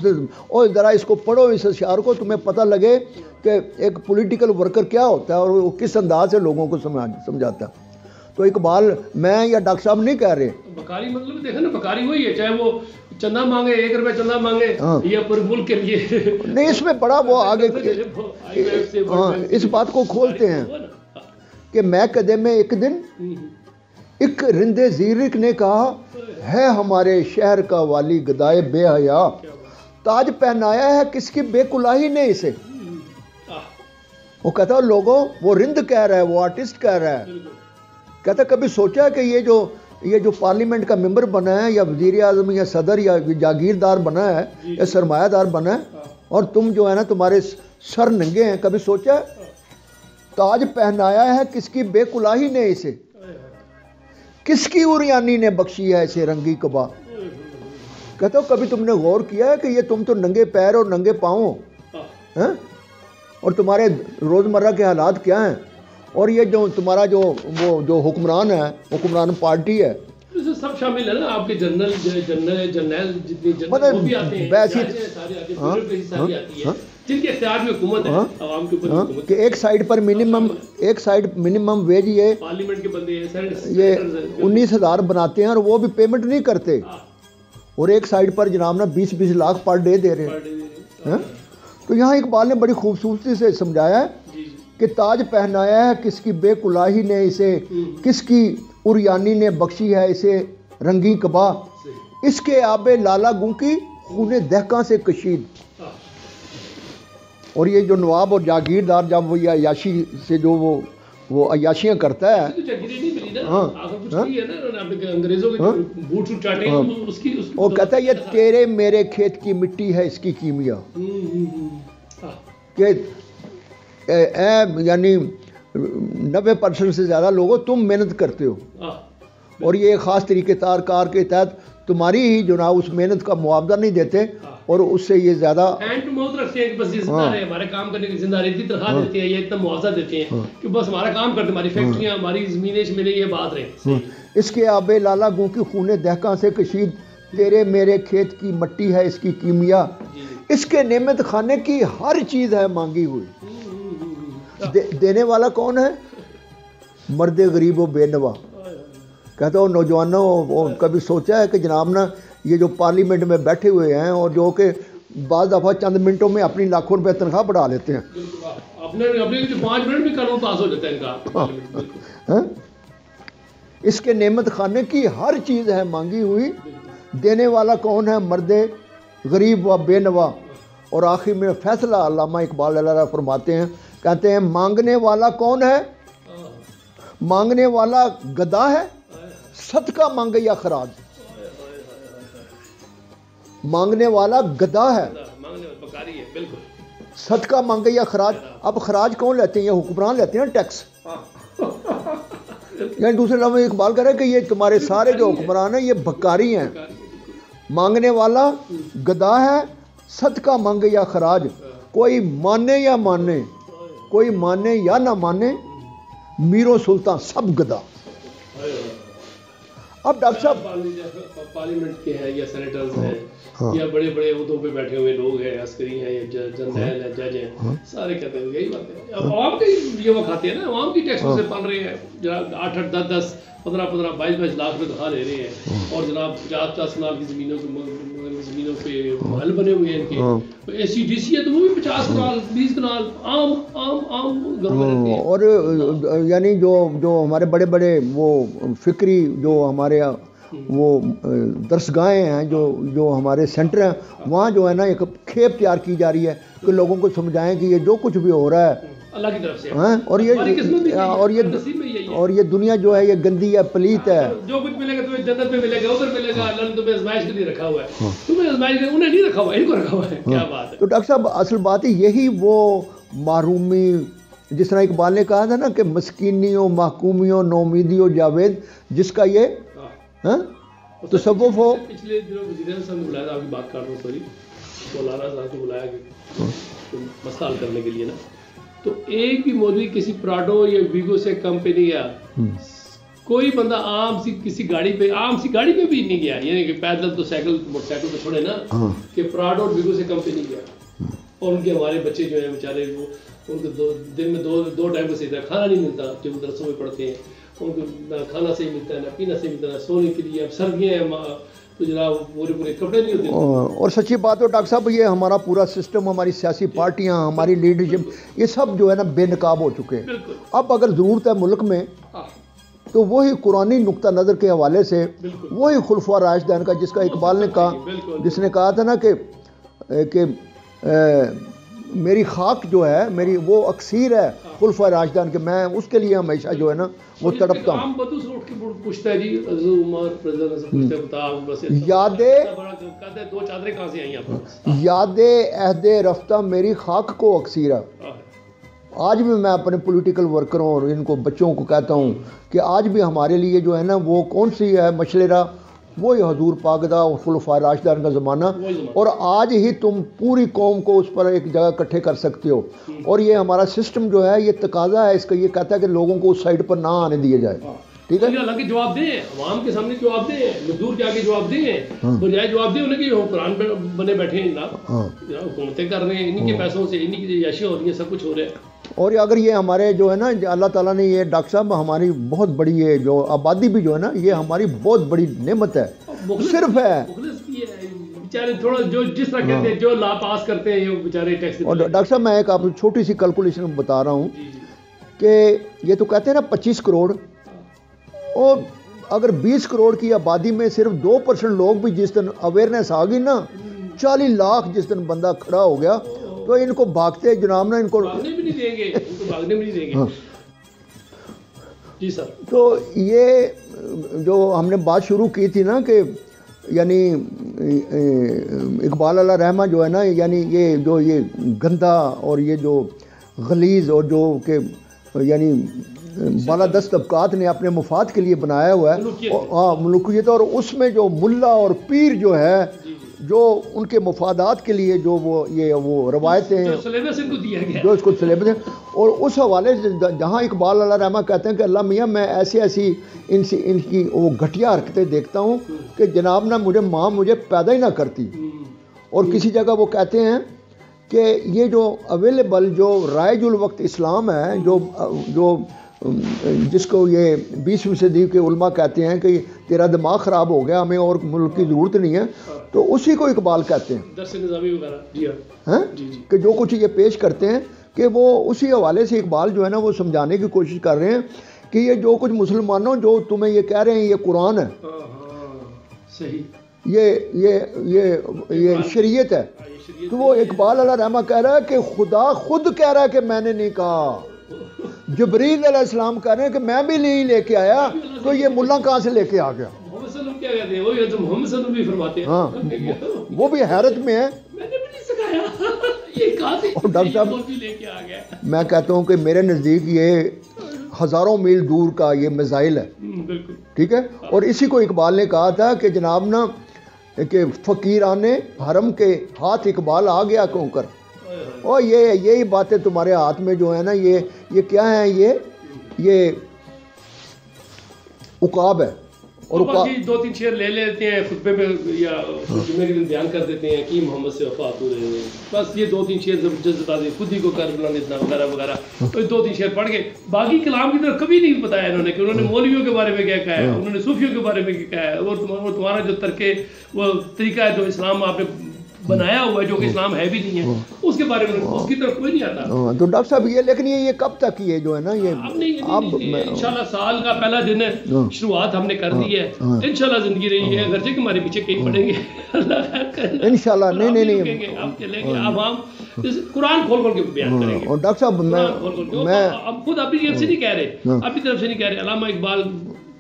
اور ذرا اس کو پڑھو اس اشعار کو تمہیں پتہ لگے کہ ایک پولیٹیکل ورکر کیا ہوتا ہے اور وہ کس انداز سے لوگوں کو سمجھاتا ہے تو اقبال میں یا ڈاکٹر صاحب نہیں کہہ رہے بکاری مطلب دیکھیں نا بکاری وہی ہے چاہے وہ چندہ مانگے 1 روپے چندہ مانگے یا پورے ملک کے لیے نہیں اس میں بڑا وہ آگے اس بات کو کھولتے ہیں کہ میں قدم میں ایک دن ایک رندے زیرک نے کہا ہے ہمارے شہر کا والی گدائے بے حیا تاج پہنایا ہے کس کی بے کلاہی نے اسے وہ کہتا ہے لوگوں وہ رند کہہ رہا ہے وہ آرٹسٹ کہہ رہا ہے کہتا کبھی سوچا کہ یہ جو پارلیمنٹ کا ممبر بنا ہے یا وزیر اعظم یا صدر یا جاگیردار بنا ہے یا سرمایہ دار بنا ہے اور تم جو ہے نا تمہارے سر ننگے ہیں کبھی سوچا ہے تاج پہنایا ہے کس کی بے کلاہی نے اسے کس کی عریانی نے بخشی ہے اسے رنگی قبا کہتا ہوں کبھی تم نے غور کیا ہے کہ یہ تم تو ننگے پیر اور ننگے پاؤں اور تمہارے روزمرہ کے حالات کیا ہیں اور یہ جو تمہارا جو حکمران ہے حکمران پارٹی ہے سب شامل ہے نا آپ کے جنرل جتنے وہ بھی آتے ہیں جن کے اختیار میں حکومت ہے عوام کے اوپر حکومت کہ ایک سائڈ پر منیمم ویج یہ پارلیمنٹ کے بندے یہ 19,000 بناتے ہیں اور وہ بھی پیمنٹ نہیں کرتے اور ایک سائڈ پر جناب نا 20 لاکھ پر ڈے دے رہے ہیں تو یہاں اقبال نے بڑی خوبصورتی سے سمجھایا ہے کہ تاج پہنایا ہے کس کی بے کلاہی نے اسے کس کی عریانی نے بخشی ہے اسے رنگی قبا اس کے آب لالا گوں کی خون دہکاں سے کشید اور یہ جو نواب اور جاگیردار جب وہ یہ عیاشی سے جو وہ عیاشیاں کرتا ہے اور کہتا ہے یہ تیرے میرے کھیت کی مٹی ہے اس کی کیمیا کہ یعنی 90% سے زیادہ لوگوں تم محنت کرتے ہو اور یہ خاص طریقے کار کے تحت تمہاری ہی جو نا اس محنت کا معاوضہ نہیں دیتے اور اس سے یہ زیادہ ہینڈ ٹو ماؤتھ رکھتے ہیں کہ بس یہ زندہ رہے ہمارے کام کرنے کی زندہ رہے اتنی تنخواہ دیتے ہیں یا اتنا معاوضہ دیتے ہیں کہ بس ہمارا کام کرتے ہماری فیکٹریاں ہماری زمینیں ملے یہ بات رہے اس کے آب لالا گوں کی خون دہکاں سے کشید تیرے میرے کھیت کی مٹی ہے اس کی کیمیا اس کے نعمت خانے کی ہر چیز ہے مانگی ہوئی دینے والا کون ہے مرد غریب و بے نوا کہتا ہوں نوجوانوں کبھی سوچا ہے کہ جناب نا یہ جو پارلیمنٹ میں بیٹھے ہوئے ہیں اور جو کہ بعض دفعہ چند منٹوں میں اپنی لاکھوں روپے تنخواہ بڑھا لیتے ہیں اپنے 5 منٹ بھی قانون پاس ہو جاتا ہے ان کا اس کے نعمت خانے کی ہر چیز ہے مانگی ہوئی دینے والا کون ہے؟ مرد غریب و بے نوا. اور آخر میں فیصلہ علامہ اقبال علیہ فرماتے ہیں، کہتے ہیں مانگنے والا کون ہے؟ مانگنے والا گدا ہے، صدقہ مانگے یا خراج. مانگنے والا گدا ہے، صدقہ مانگے یا خراج. اب خراج کون لیتے ہیں؟ یہ حکمران لیتے ہیں ٹیکس. یعنی دوسرے لفظ میں اقبال کہہ رہے ہیں کہ یہ تمہارے سارے جو حکمران ہیں یہ بھکاری ہیں. مانگنے والا گدا ہے، صدقہ مانگے یا خراج. کوئی مانے یا مانے، کوئی مانے یا نہ مانے، میر و سلطان سب گدا. اب ڈاکٹر صاحب پارلیمنٹ کے ہیں یا سینیٹرز ہیں یا بڑے بڑے عہدوں پہ بیٹھے ہوئے لوگ ہیں، عسکری ہیں یا جرنیل ہیں، جج ہیں، سارے کہتے ہیں یہی بات ہے. اب عوام کے یہ وہ کھاتے ہیں نا، عوام کی ٹیکسوں سے پل رہے ہیں. جناب 8-8 10-10 15-15 22-22 لاکھ روپے دکھا لے رہے ہیں. اور جناب 50-50 کنال کی زمینوں پہ محل بنے ہوئے ہیں ان کے. اے سی ڈی سی ہے تو وہ بھی 50 کنال 20 کنال عام گھروں میں رہتے ہیں. اور یعنی جو ہمارے بڑے بڑے وہ فکری جو ہمارے وہ درسگاہیں ہیں، جو ہمارے سینٹر ہیں، وہاں جو ہے نا ایک کھیپ تیار کی جا رہی ہے کہ لوگوں کو سمجھائیں کہ یہ جو کچھ بھی ہو رہا ہے اللہ کی طرف سے ہے. اور یہ دنیا جو ہے یہ گندی ہے، پلیت ہے. جو کچھ ملے گا تمہیں جنت میں ملے گا، ادھر ملے گا. اللہ نے تمہیں آزمائش کے لیے رکھا ہوا ہے. تمہیں آزمائش کے لیے انہیں نہیں رکھا ہوا ہے، ان کو رکھا ہوا ہے. کیا بات ہے. تو ڈاکٹر صاحب اصل بات ہے یہی وہ محرومی، جس طرح اقبال نے کہا تھا نا کہ مسکینیوں محکومیوں نومیدیوں جاوید، جس کا یہ تصوف ہو. پچھلے دنوں وزیر اعظم صاحب نے بلایا تھا، آپ کی بات کر رہا ہوں سوری، مولانا صاحب کو بلایا کہ مسئلہ حل کرنے کے لیے نا. تو ایک بھی موضوع کسی پراڈو یا ویگو سے کم پہ نہیں گیا. کوئی بندہ عام سی کسی گاڑی پہ بھی نہیں گیا. یعنی کہ پیدل تو سائیکل موٹر سائیکل پہ چھوڑے نا، کہ پراڈو اور ویگو سے کم پہ نہیں گیا. اور ان کے ہمارے بچے جو ہیں بیچارے، وہ ان کو دن میں دو ٹائم کا صحیح طرح کھانا نہیں ملتا. جو مدرسوں میں پڑھتے ہیں ان کو نہ کھانا صحیح ملتا ہے، نہ پینا صحیح ملتا ہے، نہ سونے کے لیے. اب سردیاں ہیں تو جناب پورے کپڑے نہیں ہوتے. اور سچی بات ہے ڈاکٹر صاحب، یہ ہمارا پورا سسٹم، ہماری سیاسی پارٹیاں، ہماری لیڈرشپ، یہ سب جو ہے نا بے نقاب ہو چکے ہیں. اب اگر ضرورت ہے ملک میں تو وہی قرآنی نقطہ نظر کے حوالے سے وہی خلفاء راشدین کا، جس کا اقبال نے کہا، جس نے کہا تھا نا کہ میری خاک جو ہے میری وہ اکثیر ہے خلفاء راشدین کے، میں اس کے لیے ہمیشہ جو ہے نا وہ تڑپتا ہوں. یاد عہد رفتہ میری خاک کو اکثیر ہے. آج بھی میں اپنے پولیٹیکل ورکروں اور ان کو بچوں کو کہتا ہوں کہ آج بھی ہمارے لیے جو ہے نا وہ کون سی ہے مشلرہ، وہی حضور پاکدہ اور خلفاء راشدین کا زمانہ. اور آج ہی تم پوری قوم کو اس پر ایک جگہ اکٹھے کر سکتے ہو. اور یہ ہمارا سسٹم جو ہے یہ تقاضا ہے اس کا، یہ کہتا ہے کہ لوگوں کو اس سائڈ پر نہ آنے دیا جائے. ٹھیک ہے، اللہ کے جواب دیں، عوام کے سامنے جواب دیں، مزدور کے آگے جواب دیں، بجائے جواب دیں انہیں کہ حکمران بنے بیٹھے ہیں، حکومتیں کر رہے ہیں، انہی کے پیسوں سے، انہی کی عیاشیاں ہو رہی ہیں، سب کچھ ہو رہا ہے. اور اگر یہ ہمارے جو ہے نا اللہ تعالیٰ نے یہ ڈاکٹر صاحب ہماری بہت بڑی یہ جو آبادی بھی جو ہے نا یہ ہماری بہت بڑی نعمت ہے. صرف ہے بیچارے تھوڑا جو جس طرح کہتے ہیں جو لا پاس کرتے ہیں یہ بیچارے ٹیکس. اور ڈاکٹر صاحب میں ایک آپ چھوٹی سی کیلکولیشن بتا رہا ہوں کہ یہ تو کہتے ہیں نا 25 کروڑ، اور اگر 20 کروڑ کی آبادی میں صرف 2% لوگ بھی جس دن اویئرنیس آ گئی نا، 40 لاکھ جس دن بندہ کھڑا ہو گیا تو ان کو بھاگتے جناب نا ان کو بھاگنے بھی نہیں دیں گے، ان کو بھاگنے بھی نہیں دیں گے. جی سر. تو یہ جو ہم نے بات شروع کی تھی نا کہ یعنی اقبال علیہ رحمہ جو ہے نا، یعنی یہ جو یہ گندا اور یہ جو غلیظ اور جو کہ یعنی بالادست طبقات نے اپنے مفاد کے لیے بنایا ہوا ہے، ملوکیت، اور اس میں جو ملا اور پیر جو ہے جو ان کے مفادات کے لیے جو وہ روایتیں جو سلیبس ان کو دیا گیا، جو اس کو سلیبس ہے. اور اس حوالے سے جہاں اقبال علیہ رحمہ کہتے ہیں کہ اللہ میاں میں ایسی ان کی وہ گھٹیا حرکتیں دیکھتا ہوں کہ جناب نا ماں مجھے پیدا ہی نہ کرتی. اور کسی جگہ وہ کہتے ہیں کہ یہ جو اویلیبل جو رائج الوقت اسلام ہے، جو جس کو یہ 20ویں صدی کے علماء کہتے ہیں کہ تیرا دماغ خراب ہو گیا، ہمیں اور ملک کی ضرورت نہیں ہے، تو اسی کو اقبال کہتے ہیں. درس نظامی وغیرہ جی ہاں کہ جو کچھ یہ پیش کرتے ہیں کہ وہ اسی حوالے سے اقبال جو ہے نا وہ سمجھانے کی کوشش کر رہے ہیں کہ یہ جو کچھ مسلمانوں جو تمہیں یہ کہہ رہے ہیں یہ قرآن ہے. صحیح. یہ شریعت ہے. تو وہ اقبال علیہ رحمہ کہہ رہا ہے کہ خدا خود کہہ رہا ہے کہ میں نے نہیں کہا. جبریل علیہ السلام کہہ رہے ہیں کہ میں بھی نہیں لے کے آیا, تو یہ ملا کہاں سے لے کے آ گیا؟ محمد صلی اللہ علیہ وسلم کیا کہتے ہیں, وہی حضرت محمد صلی اللہ علیہ وسلم بھی فرماتے ہیں. ہاں وہ بھی حیرت میں ہے, میں نے بھی نہیں سکھایا, یہ کہاں سے ڈاکٹر صاحب لے کے آ گیا. میں کہتا ہوں کہ میرے نزدیک یہ ہزاروں میل دور کا یہ میزائل ہے. بالکل ٹھیک ہے. اور اسی کو اقبال نے کہا تھا کہ جناب نا کہ فقیران حرم کے ہاتھ اقبال آ گیا کیوں کر. اور یہی باتیں تمہارے ہاتھ میں جو ہے نا, یہ کیا ہے, یہ عقاب ہے. اور باقی 2-3 شعر لے لیتے ہیں خطبے میں یا جمعے کے دن بیان کر دیتے ہیں کہ محمد سے وفات ہوئے, بس یہ 2-3 شعر زبردست بتا دیں, خود ہی کو کر بلند اتنا وغیرہ وغیرہ, تو 2-3 شعر پڑھ کے باقی کلام کی طرف کبھی نہیں بتایا انہوں نے کہ انہوں نے مولویوں کے بارے میں کیا کہا ہے, انہوں نے صوفیوں کے بارے میں کیا کہا ہے, اور تمہارا جو ترکے وہ طریقہ ہے جو اسلام آپ نے بنایا ہوا ہے جو کہ اسلام ہے بھی نہیں ہے, اس کے بارے میں اس کی طرف کوئی نہیں آتا. تو ڈاکٹر صاحب یہ لیکن یہ کب تک یہ جو ہے نا یہ اب انشاءاللہ سال کا پہلا دن ہے, شروعات ہم نے کر دی ہے, انشاءاللہ زندگی رہی ہے, اگرچہ کہ ہمارے پیچھے کہیں پڑیں گے اللہ انشاءاللہ. نہیں اب چلیں گے, اب ہم قرآن کھول کھول کے بیان کریں گے. اور ڈاکٹر صاحب میں اب خود اپنی طرف سے نہیں کہہ رہے, اپنی طرف سے نہیں کہہ رہے, علامہ اقبال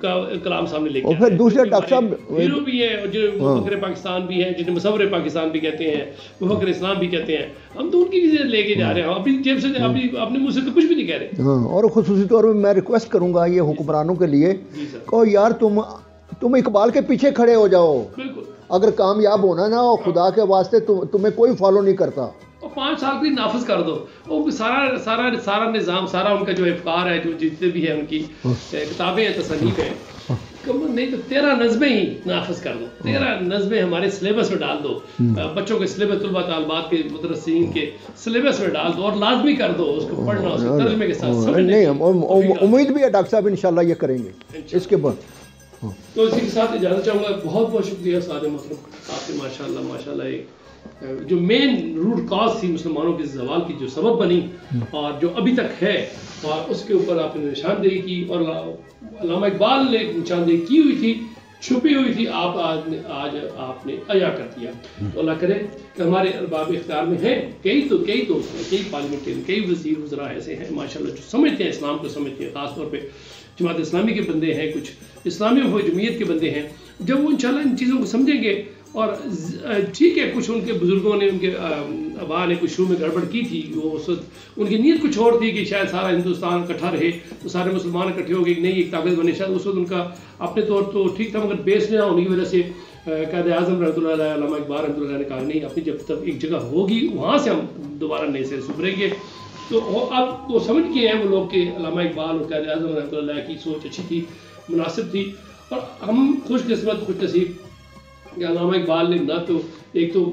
کا کلام سامنے لے کے, اور پھر دوسرے ڈاکٹر صاحب ہیرو بھی ہیں جو مفکر پاکستان بھی ہیں, جنہیں مصور پاکستان بھی کہتے ہیں, مفکر اسلام بھی کہتے ہیں, ہم تو ان کی چیزیں لے کے جا رہے ہیں, اپنی جیب سے اپنے منہ سے تو کچھ بھی نہیں کہہ رہے. ہاں, اور خصوصی طور پہ میں ریکویسٹ کروں گا یہ حکمرانوں کے لیے کہ یار تم اقبال کے پیچھے کھڑے ہو جاؤ. بالکل اگر کامیاب ہونا نا, اور خدا کے واسطے تمہیں کوئی فالو نہیں کرتا, اور 5 سال بھی نافذ کر دو, وہ سارا نظام, سارا ان کا جو افکار ہے, جو جتنے بھی ہیں ان کی کتابیں ہیں, تصانیف ہیں, نہیں تو 13 نظمیں ہی نافذ کر دو, 13 نظمیں ہمارے سلیبس میں ڈال دو, بچوں کے سلیبس, طلباء طالبات کے, مدرسین کے سلیبس میں ڈال دو, اور لازمی کر دو اس کو پڑھنا, اس کو ترجمے کے ساتھ سمجھنے. نہیں, امید بھی ہے ڈاکٹر صاحب انشاءاللہ یہ کریں گے اس کے بعد. تو اسی کے ساتھ اجازت چاہوں گا. بہت بہت شکریہ سارے محترم, آپ نے ماشاءاللہ ایک جو مین روٹ کاز تھی مسلمانوں کے زوال کی, جو سبب بنی اور جو ابھی تک ہے, اور اس کے اوپر آپ نے نشاندہی کی, اور علامہ اقبال نے نشاندہی کی ہوئی تھی, چھپی ہوئی تھی, آج آپ نے عیا کر دیا. تو اللہ کرے کہ ہمارے ارباب اختیار میں ہیں کئی پارلیمنٹین, کئی وزیر وزراء ایسے ہیں ماشاءاللہ جو سمجھتے ہیں, اسلام کو سمجھتے ہیں, خاص طور پہ جماعت اسلامی کے بندے ہیں, کچھ اسلامی و جمعیت کے بندے ہیں. جب وہ انشاءاللہ ان چیزوں کو سمجھیں گے, اور ٹھیک ہے کچھ ان کے بزرگوں نے, ان کے آبا نے کچھ شروع میں گڑبڑ کی تھی, وہ ان کی نیت کچھ اور تھی کہ شاید سارا ہندوستان اکٹھا رہے, تو سارے مسلمان اکٹھے ہو گئے, نہیں ایک طاقت بنے, شاید اس وقت ان کا اپنے طور تو ٹھیک تھا, مگر بیس نہ ہونے کی وجہ سے قائد اعظم رحمۃ اللہ علیہ, علامہ اقبال رحمۃ اللہ علیہ نے کہا نہیں, اپنی جب تک ایک جگہ ہوگی وہاں سے ہم دوبارہ نئے سے ابھریں گے. تو اب وہ سمجھ کے ہیں وہ لوگ کہ علامہ اقبال اور قائد اعظم رحمۃ اللہ کی سوچ اچھی تھی, مناسب تھی, اور ہم خوش قسمت خوش نصیب کہ علامہ اقبال نے نہ تو ایک تو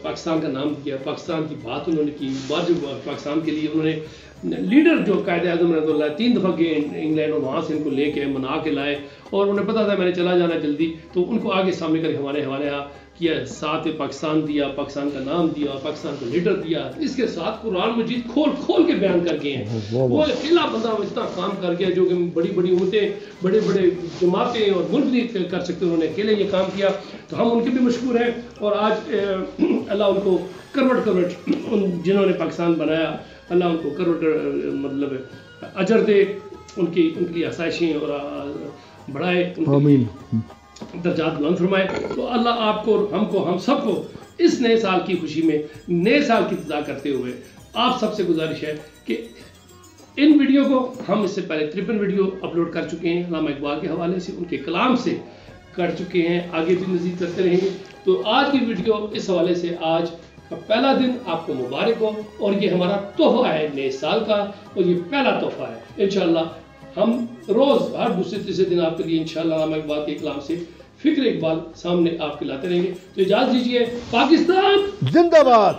پاکستان کا نام کیا, پاکستان کی بات انہوں نے کی, بعد جو پاکستان کے لیے انہوں نے لیڈر جو قائد اعظم رحمۃ اللہ 3 دفعہ گئے انگلینڈ, اور وہاں سے ان کو لے کے منا کے لائے, اور انہیں پتا تھا میں نے چلا جانا جلدی, تو ان کو آگے سامنے کر کے ہمارے حوالے کیا, ساتھ پاکستان دیا, پاکستان کا نام دیا, پاکستان کا لیڈر دیا, اس کے ساتھ قرآن مجید کھول کے بیان کر گئے ہیں. وہ اکیلا بندہ اتنا کام کر گیا جو کہ بڑی امتیں, بڑے جماعتیں اور ملک نہیں کر سکتے, انہوں نے اکیلے یہ کام کیا, تو ہم ان کے بھی مشکور ہیں. اور آج اللہ ان کو کروٹ جنہوں نے پاکستان بنایا, اللہ ان کو کروٹ مطلب اجر دے, ان کی آسائشیں اور بڑھائے, آمین, درجات بلند فرمائے. تو اللہ آپ کو, ہم سب کو اس نئے سال کی خوشی میں, نئے سال کی ابتدا کرتے ہوئے آپ سب سے گزارش ہے کہ ان ویڈیو کو ہم اس سے پہلے 53 ویڈیو اپلوڈ کر چکے ہیں, علامہ اقبال کے حوالے سے, ان کے کلام سے کر چکے ہیں, آگے بھی مزید کرتے رہیں گے. تو آج کی ویڈیو اس حوالے سے, آج کا پہلا دن آپ کو مبارک ہو, اور یہ ہمارا تحفہ ہے نئے سال کا, اور یہ پہلا تحفہ ہے. انشاءاللہ ہم روز ہر دوسرے تیسرے دن آپ کے لیے انشاءاللہ علامہ اقبال کے کلام سے فکر اقبال سامنے آپ کے لاتے رہیں گے. تو اجازت دیجیے. پاکستان زندہ باد.